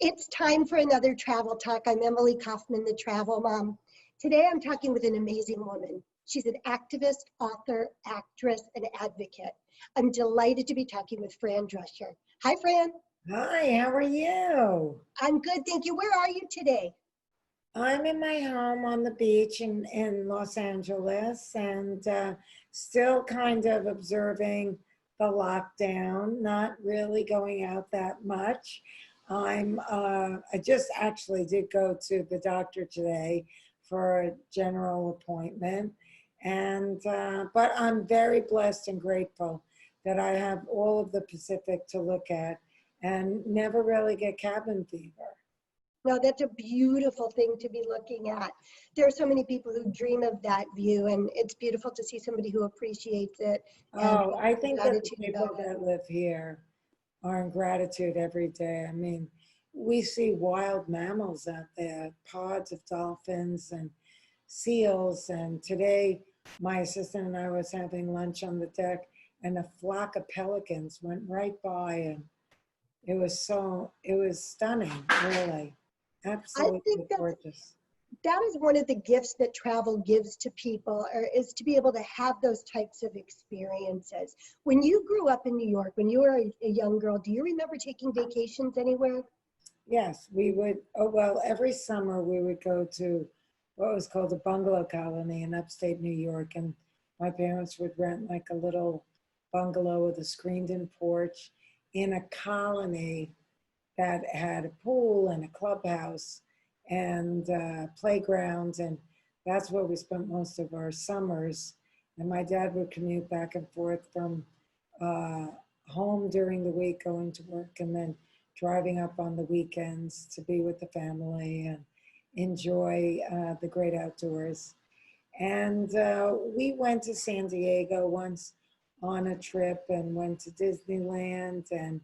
It's time for another travel talk. I'm Emily Kaufman, the travel mom. Today I'm talking with an amazing woman. She's an activist, author, actress, and advocate. I'm delighted to be talking with Fran Drescher. Hi, Fran. Hi, how are you? I'm good, thank you. Where are you today? I'm in my home on the beach in Los Angeles and still kind of observing the lockdown, not really going out that much. I just actually did go to the doctor today for a general appointment. But I'm very blessed and grateful that I have all of the Pacific to look at and never really get cabin fever. No, that's a beautiful thing to be looking at. There are so many people who dream of that view, and it's beautiful to see somebody who appreciates it and Oh, I think that the gratitude people about it. that live here are in gratitude every day. I mean, we see wild mammals out there, pods of dolphins and seals. And today, my assistant and I was having lunch on the deck, and a flock of pelicans went right by, and it was stunning, really, I absolutely think gorgeous. that is one of the gifts that travel gives to people, or is to be able to have those types of experiences. When you grew up in New York, when you were a young girl, do you remember taking vacations anywhere? Yes, we would. Oh, well, every summer we would go to what was called a bungalow colony in upstate New York. And my parents would rent like a little bungalow with a screened in porch in a colony that had a pool and a clubhouse and playgrounds. And that's where we spent most of our summers. And my dad would commute back and forth from uh, home during the week, going to work, and then driving up on the weekends to be with the family and enjoy the great outdoors. And we went to San Diego once on a trip and went to Disneyland and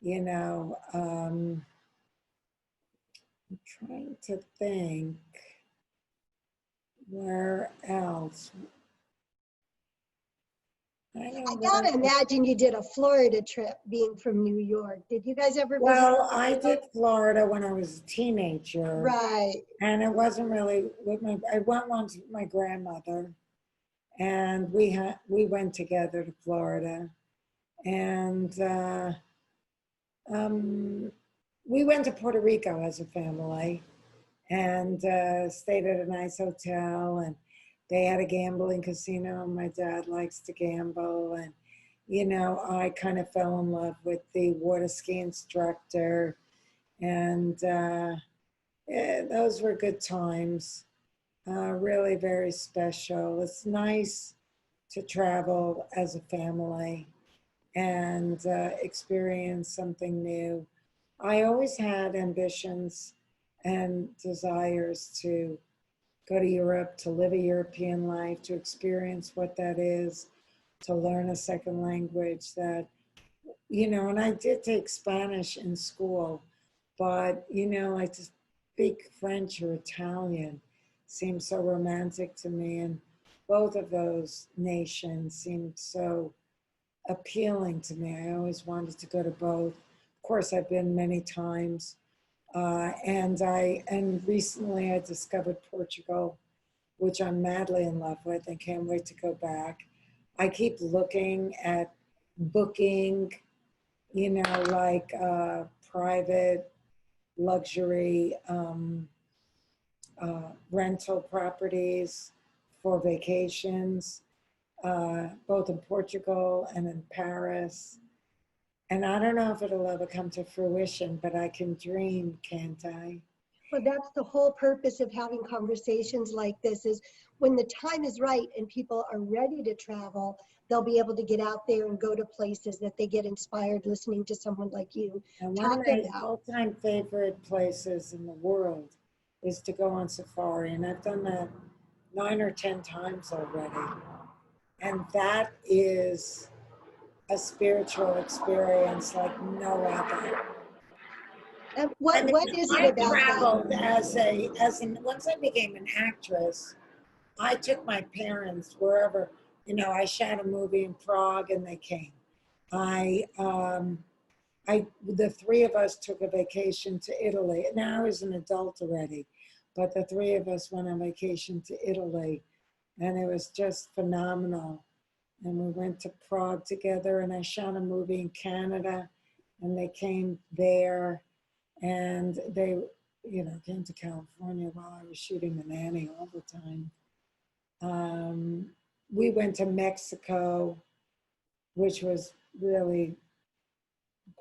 you know, I'm trying to think where else. I I don't gotta really. imagine you did a Florida trip being from New York. Did you guys ever visit? Well, I did Florida when I was a teenager, Right. and it wasn't really with my. I went once with my grandmother, and we went together to Florida, and um, we went to Puerto Rico as a family and stayed at a nice hotel, and they had a gambling casino, and my dad likes to gamble. And I kind of fell in love with the water ski instructor, and yeah, those were good times, really very special. It's nice to travel as a family and experience something new. I always had ambitions and desires to go to Europe, to live a European life, to experience what that is, to learn a second language and I did take Spanish in school, but, like to speak French or Italian seems so romantic to me. And both of those nations seemed so appealing to me. I always wanted to go to both. Of course, I've been many times, and recently I discovered Portugal, which I'm madly in love with and can't wait to go back. I keep looking at booking, like private luxury rental properties for vacations, both in Portugal and in Paris. And I don't know if it'll ever come to fruition, but I can dream, can't I? Well, that's the whole purpose of having conversations like this, is when the time is right and people are ready to travel, they'll be able to get out there and go to places that they get inspired listening to someone like you And one of talk my about. all-time favorite places in the world is to go on safari. And I've done that 9 or 10 times already. And that is a spiritual experience like no other. And I mean, what is it I about that? traveled once I became an actress, I took my parents wherever, I shot a movie in Prague and they came. I the three of us took a vacation to Italy. Now I was an adult already, but the three of us went on vacation to Italy, and it was just phenomenal. And we went to Prague together, and I shot a movie in Canada, and they came there, and they, came to California while I was shooting The Nanny all the time. We went to Mexico, which was really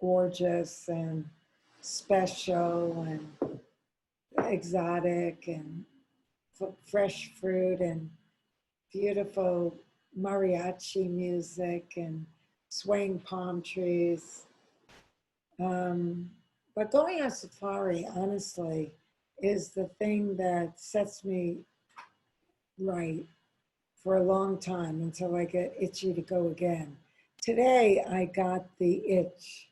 gorgeous and special and exotic and fresh fruit and beautiful mariachi music and swaying palm trees. But going on safari, honestly, is the thing that sets me right for a long time until I get itchy to go again. Today, I got the itch,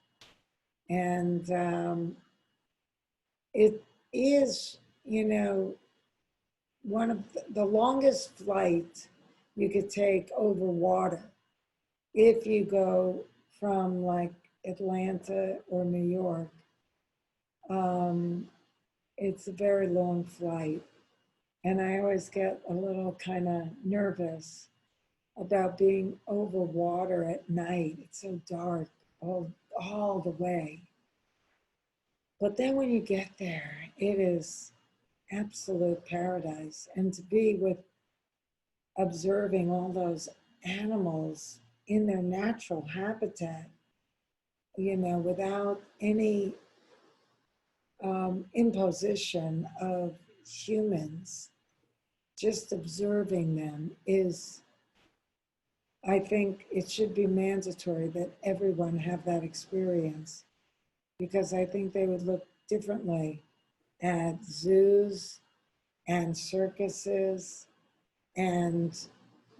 and it is, one of the longest flight you could take over water if you go from like Atlanta or New York. It's a very long flight, and I always get a little kind of nervous about being over water at night. It's so dark all the way. But then when you get there, it is absolute paradise. And to be with observing all those animals in their natural habitat, without any imposition of humans, just observing them is, I think it should be mandatory that everyone have that experience, because I think they would look differently at zoos and circuses and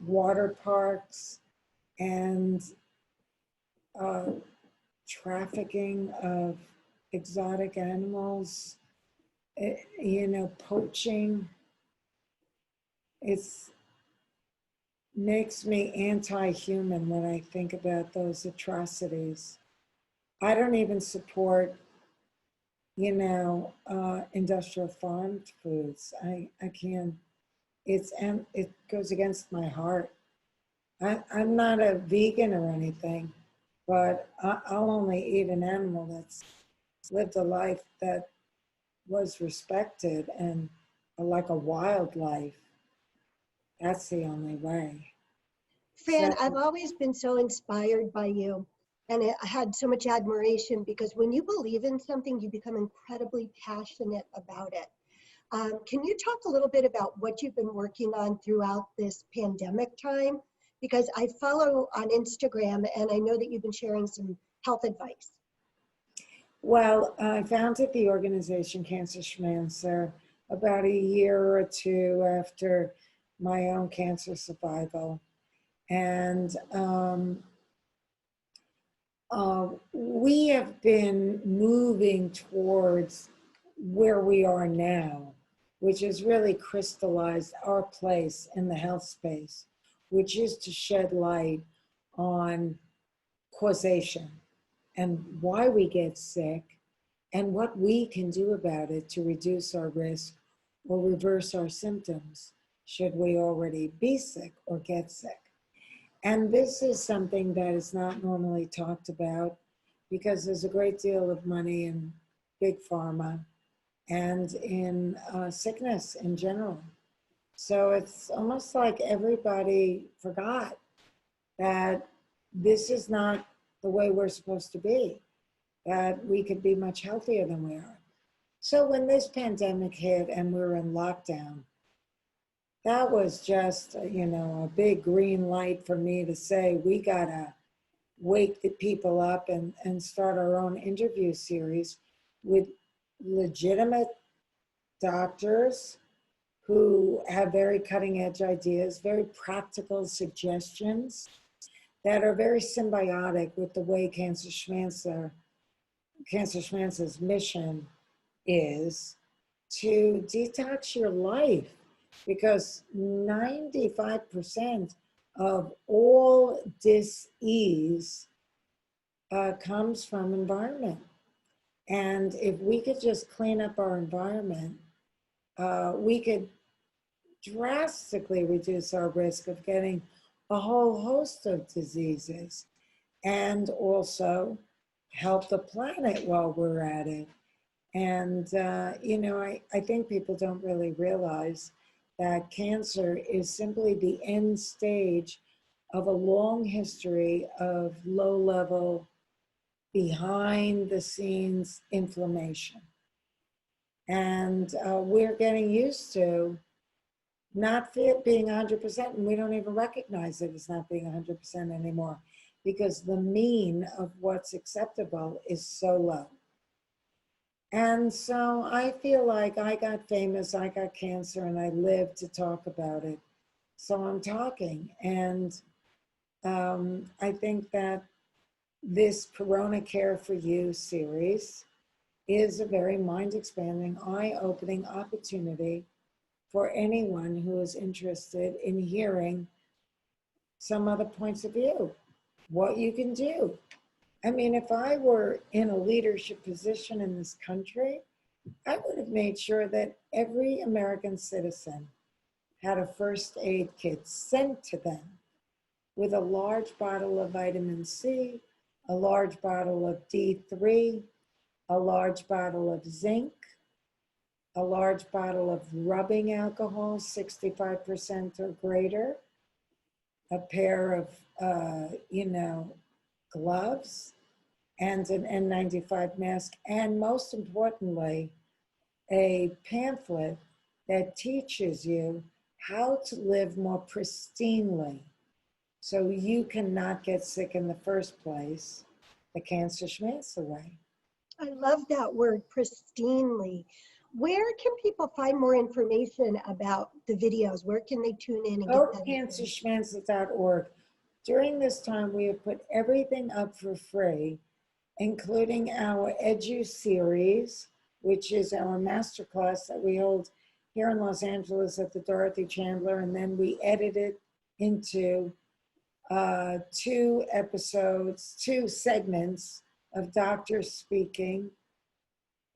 water parks and trafficking of exotic animals, poaching. It's makes me anti-human when I think about those atrocities. I don't even support, industrial farmed foods. I can't. It goes against my heart. I'm not a vegan or anything, but I'll only eat an animal that's lived a life that was respected and like a wildlife. That's the only way. Fran, So, I've always been so inspired by you, and I had so much admiration because when you believe in something, you become incredibly passionate about it. Can you talk a little bit about what you've been working on throughout this pandemic time? Because I follow on Instagram and I know that you've been sharing some health advice. well, I founded the organization Cancer Schmancer about a year or two after my own cancer survival. And we have been moving towards where we are now, which has really crystallized our place in the health space, which is to shed light on causation and why we get sick and what we can do about it to reduce our risk or reverse our symptoms should we already be sick or get sick. And this is something that is not normally talked about because there's a great deal of money in big pharma and in sickness in general. So it's almost like everybody forgot that this is not the way we're supposed to be, that we could be much healthier than we are. So when this pandemic hit and we were in lockdown, that was just, a big green light for me to say, we gotta wake the people up and start our own interview series with legitimate doctors who have very cutting edge ideas, very practical suggestions that are very symbiotic with the way Cancer Schmancer's mission is to detox your life, because 95% of all dis-ease comes from environment. And if we could just clean up our environment, we could drastically reduce our risk of getting a whole host of diseases and also help the planet while we're at it. And, I think people don't really realize that cancer is simply the end stage of a long history of low level, behind the scenes inflammation. And we're getting used to not being 100%, and we don't even recognize it as not being 100% anymore because the mean of what's acceptable is so low. And so I feel like I got famous, I got cancer, and I lived to talk about it. So I'm talking. And I think that this Corona Care for You series is a very mind-expanding, eye-opening opportunity for anyone who is interested in hearing some other points of view, what you can do. I mean, if I were in a leadership position in this country, I would have made sure that every American citizen had a first aid kit sent to them with a large bottle of vitamin C, a large bottle of D3, a large bottle of zinc, a large bottle of rubbing alcohol, 65% or greater, a pair of, gloves, and an N95 mask, and most importantly, a pamphlet that teaches you how to live more pristinely so you cannot get sick in the first place, the cancer schmance away. I love that word, pristinely. Where can people find more information about the videos? Where can they tune in and Go get to that? cancerschmances.org. During this time, we have put everything up for free, including our Edu series, which is our masterclass that we hold here in Los Angeles at the Dorothy Chandler, and then we edit it into 2 episodes, 2 segments of doctors speaking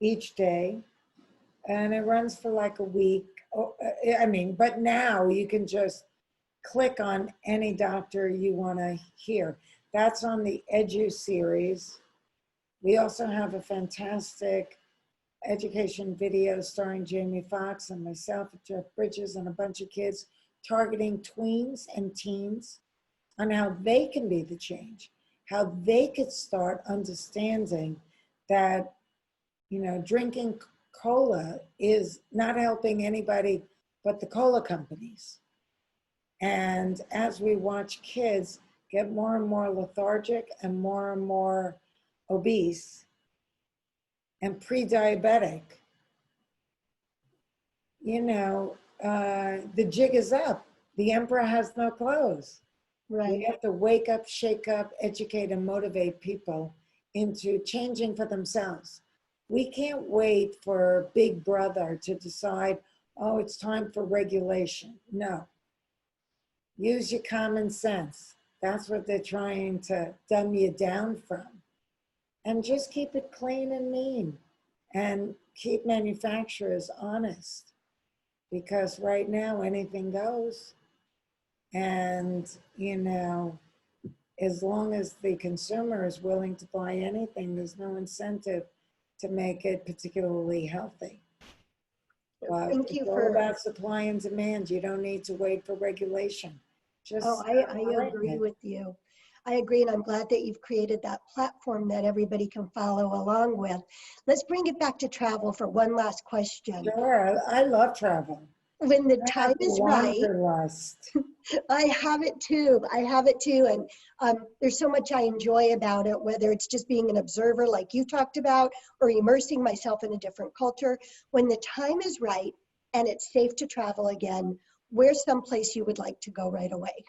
each day, and it runs for like a week. But now you can just click on any doctor you want to hear. That's on the Edu series. We also have a fantastic education video starring Jamie Foxx and myself, Jeff Bridges, and a bunch of kids targeting tweens and teens on how they can be the change, how they could start understanding that, drinking cola is not helping anybody but the cola companies. And as we watch kids get more and more lethargic and more obese and pre-diabetic, the jig is up. The emperor has no clothes. Right. We have to wake up, shake up, educate, and motivate people into changing for themselves. We can't wait for Big Brother to decide, oh, it's time for regulation. No. Use your common sense. That's what they're trying to dumb you down from. And just keep it clean and mean. And keep manufacturers honest. Because right now, anything goes. And, as long as the consumer is willing to buy anything, there's no incentive to make it particularly healthy. But Thank you it's all about supply and demand. You don't need to wait for regulation. I agree with you. I agree, and I'm glad that you've created that platform that everybody can follow along with. Let's bring it back to travel for one last question. Sure, I love travel. When the time is right, wanderlust. I have it too. And there's so much I enjoy about it, whether it's just being an observer like you talked about, or immersing myself in a different culture. When the time is right and it's safe to travel again, where's someplace you would like to go right away?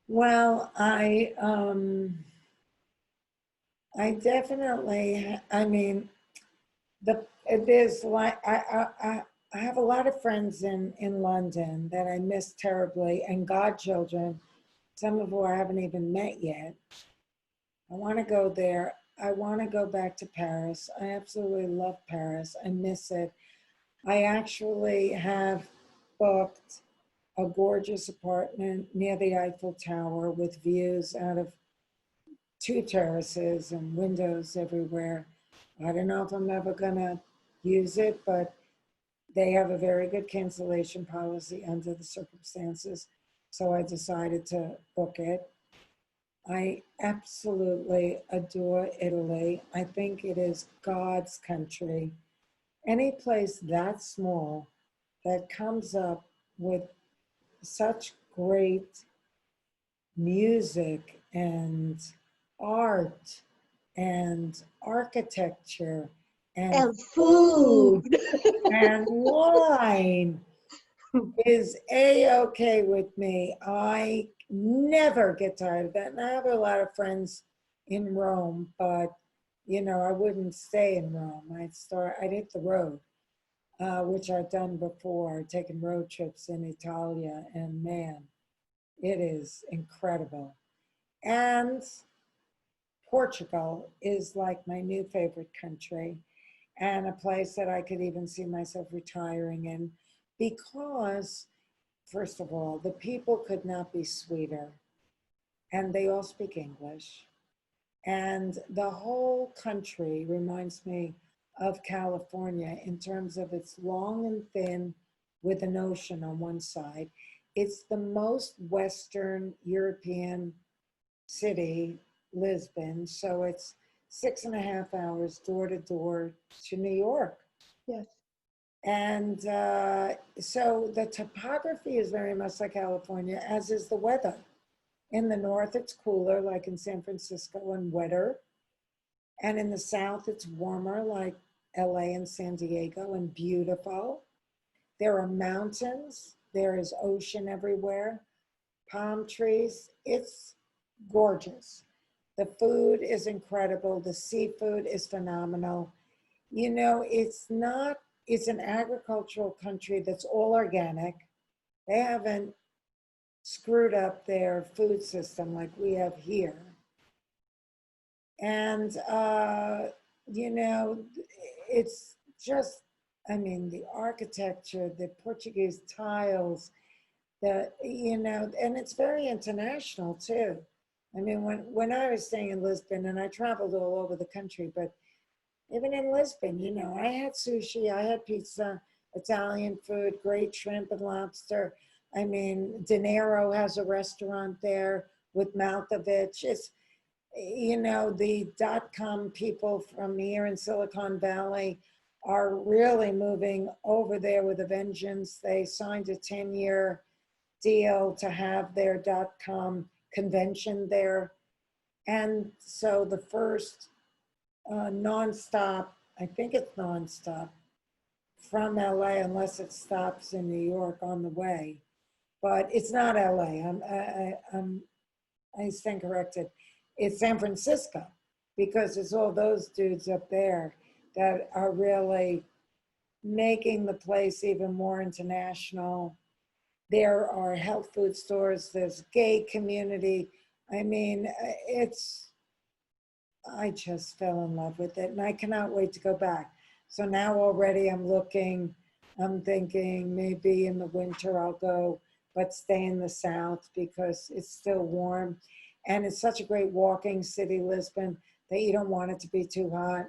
Well, I definitely, there's like, I have a lot of friends in London that I miss terribly, and godchildren, some of who I haven't even met yet. I want to go there. I want to go back to Paris. I absolutely love Paris. I miss it. I actually have booked a gorgeous apartment near the Eiffel Tower with views out of two terraces and windows everywhere. I don't know if I'm ever going to use it, but they have a very good cancellation policy under the circumstances. So I decided to book it. I absolutely adore Italy. I think it is God's country. Any place that small that comes up with such great music and art and architecture and And food. and wine is a-okay with me. I never get tired of that. And I have a lot of friends in Rome, but I wouldn't stay in Rome. I'd hit the road, which I've done before, taken road trips in Italia, and man, it is incredible. And Portugal is like my new favorite country, and a place that I could even see myself retiring in because, first of all, the people could not be sweeter, and they all speak English. And the whole country reminds me of California in terms of its long and thin with an ocean on one side. It's the most Western European city, Lisbon. So it's 6.5 hours door to door to New York. Yes. And so the topography is very much like California, as is the weather. In the north, it's cooler, like in San Francisco, and wetter. And in the south, it's warmer, like LA and San Diego, and beautiful. There are mountains, there is ocean everywhere, palm trees. It's gorgeous. The food is incredible. The seafood is phenomenal. It's an agricultural country that's all organic. They haven't screwed up their food system like we have here. And, it's just, the architecture, the Portuguese tiles, and it's very international too. When I was staying in Lisbon, and I traveled all over the country, but even in Lisbon, I had sushi, I had pizza, Italian food, great shrimp and lobster. De Niro has a restaurant there with Malkovich. It's, the .com people from here in Silicon Valley are really moving over there with a vengeance. They signed a 10-year deal to have their .com convention there. And so the first nonstop, I think it's nonstop, from LA, unless it stops in New York on the way. But it's not LA. I stand corrected. It's San Francisco, because it's all those dudes up there that are really making the place even more international. There are health food stores, there's gay community. I just fell in love with it, and I cannot wait to go back. So now already I'm thinking maybe in the winter I'll go, but stay in the south because it's still warm. And it's such a great walking city, Lisbon, that you don't want it to be too hot.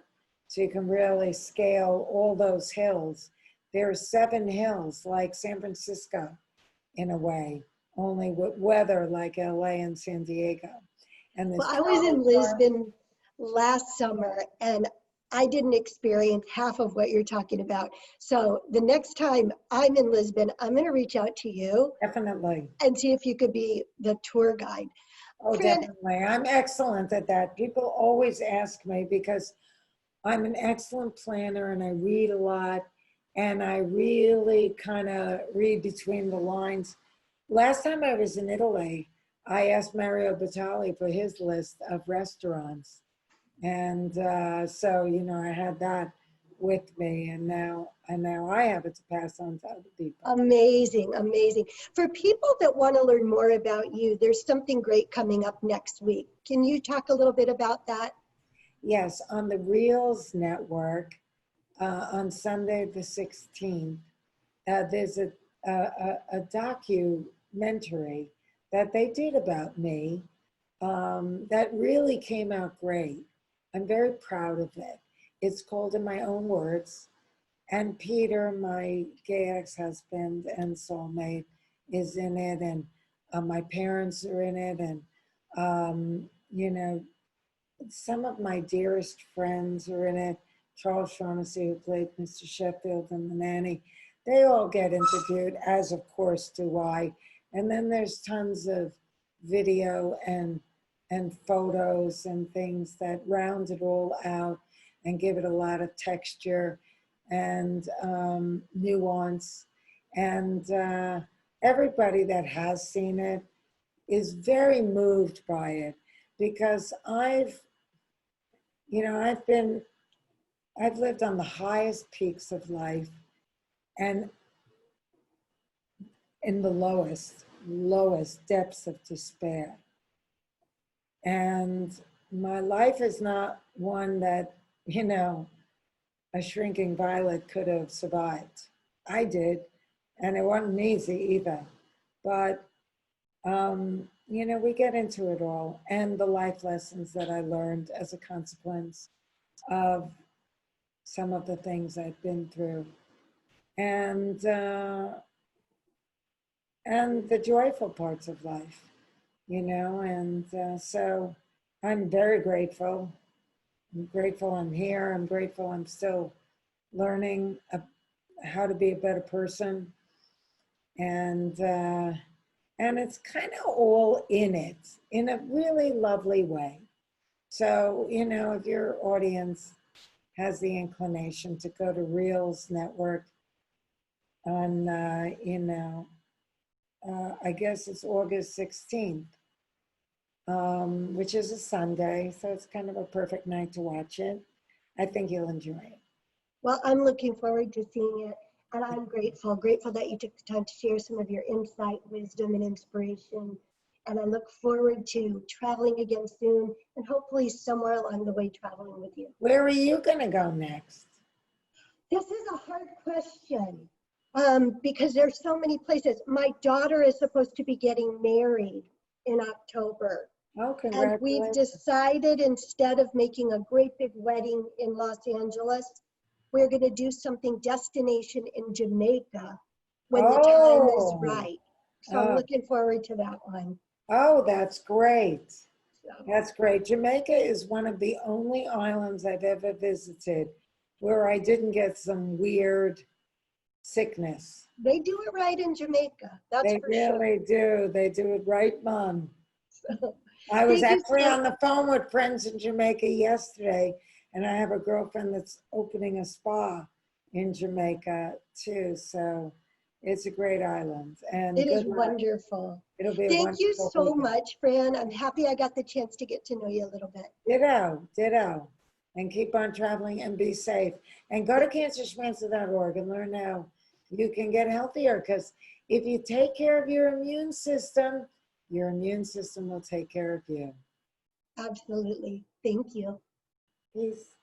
So you can really scale all those hills. There are 7 hills like San Francisco in a way, only with weather like LA and San Diego. And Well, I was in Lisbon last summer, and I didn't experience half of what you're talking about. So the next time I'm in Lisbon, I'm going to reach out to you. Definitely. And see if you could be the tour guide. Oh, Fran, definitely. I'm excellent at that. People always ask me because I'm an excellent planner and I read a lot, and I really kind of read between the lines. Last time I was in Italy, I asked Mario Batali for his list of restaurants. And so, I had that with me, and now I have it to pass on to other people. Amazing, amazing. For people that want to learn more about you, there's something great coming up next week. Can you talk a little bit about that? Yes, on the Reels Network, on Sunday the 16th, there's a documentary that they did about me that really came out great. I'm very proud of it. It's called In My Own Words, and Peter, my gay ex-husband and soulmate, is in it, and my parents are in it, and you know, some of my dearest friends are in it. Charles Shaughnessy, who played Mr. Sheffield in The Nanny, they all get interviewed, as of course do I. And then there's tons of video and photos and things that round it all out and give it a lot of texture and nuance. And everybody that has seen it is very moved by it, because I've lived on the highest peaks of life and in the lowest depths of despair. And my life is not one that, a shrinking violet could have survived. I did, and it wasn't easy either. But, we get into it all, and the life lessons that I learned as a consequence of some of the things I've been through, and the joyful parts of life, and so I'm very grateful. I'm grateful I'm here. I'm grateful I'm still learning how to be a better person, and it's kind of all in it in a really lovely way. So, if your audience has the inclination to go to Reels Network on, I guess it's August 16th, which is a Sunday. So it's kind of a perfect night to watch it. I think you'll enjoy it. Well, I'm looking forward to seeing it. And I'm grateful that you took the time to share some of your insight, wisdom, and inspiration. And I look forward to traveling again soon, and hopefully somewhere along the way traveling with you. Where are you going to go next? This is a hard question because there's so many places. My daughter is supposed to be getting married in October. Oh, and we've decided, instead of making a great big wedding in Los Angeles, we're going to do something destination in Jamaica when the time is right. So I'm looking forward to that one. Oh, that's great. So, That's great. Jamaica is one of the only islands I've ever visited where I didn't get some weird sickness. they do it right in Jamaica. That's They for sure. really do. They do it right, Mom. So, I was thank you actually so- on the phone with friends in Jamaica yesterday, and I have a girlfriend that's opening a spa in Jamaica too. So it's a great island, and It is good luck. wonderful. It'll be a Thank you wonderful so weekend. much, Fran. I'm happy I got the chance to get to know you a little bit. Ditto, ditto. And keep on traveling and be safe. And go to cancerschmancer.org and learn how you can get healthier. Because if you take care of your immune system will take care of you. Absolutely. Thank you. Peace.